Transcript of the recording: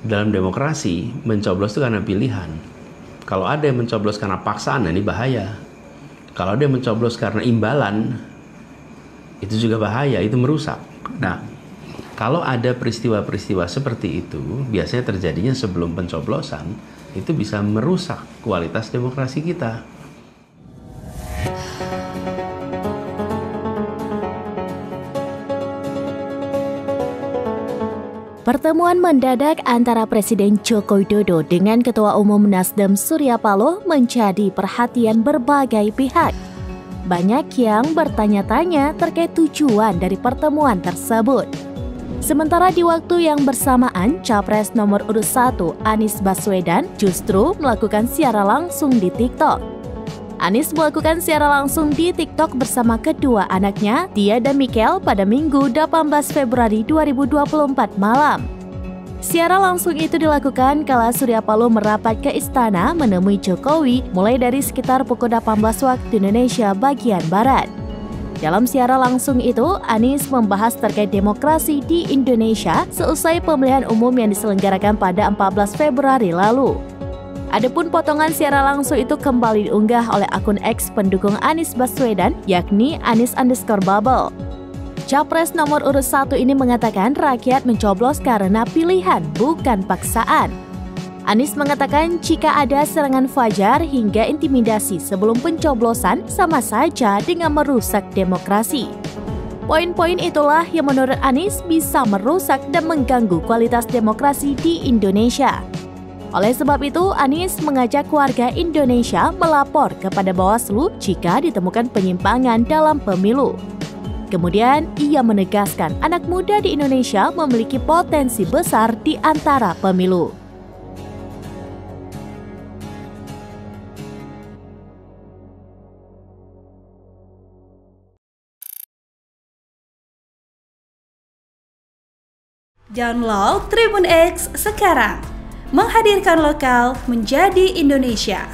dalam demokrasi mencoblos itu karena pilihan. Kalau ada yang mencoblos karena paksaan, ini bahaya. Kalau ada yang mencoblos karena imbalan, itu juga bahaya, itu merusak. Nah, kalau ada peristiwa-peristiwa seperti itu, biasanya terjadinya sebelum pencoblosan, itu bisa merusak kualitas demokrasi kita. Pertemuan mendadak antara Presiden Joko Widodo dengan Ketua Umum Nasdem Surya Paloh menjadi perhatian berbagai pihak. Banyak yang bertanya-tanya terkait tujuan dari pertemuan tersebut. Sementara di waktu yang bersamaan, Capres nomor urut 1 Anies Baswedan justru melakukan siaran langsung di TikTok. Anies melakukan siaran langsung di TikTok bersama kedua anaknya, Tia dan Michael, pada Minggu 18 Februari 2024 malam. Siaran langsung itu dilakukan kala Surya Paloh merapat ke istana menemui Jokowi mulai dari sekitar pukul 18 waktu Indonesia bagian Barat. Dalam siaran langsung itu, Anies membahas terkait demokrasi di Indonesia seusai pemilihan umum yang diselenggarakan pada 14 Februari lalu. Adapun potongan siaran langsung itu kembali diunggah oleh akun X pendukung Anies Baswedan, yakni Anies_Bubble. Capres nomor urut 1 ini mengatakan rakyat mencoblos karena pilihan, bukan paksaan. Anies mengatakan jika ada serangan fajar hingga intimidasi sebelum pencoblosan sama saja dengan merusak demokrasi. Poin-poin itulah yang menurut Anies bisa merusak dan mengganggu kualitas demokrasi di Indonesia. Oleh sebab itu, Anies mengajak warga Indonesia melapor kepada Bawaslu jika ditemukan penyimpangan dalam pemilu. Kemudian, ia menegaskan anak muda di Indonesia memiliki potensi besar di antara pemilu. Download Tribun X sekarang, menghadirkan lokal menjadi Indonesia.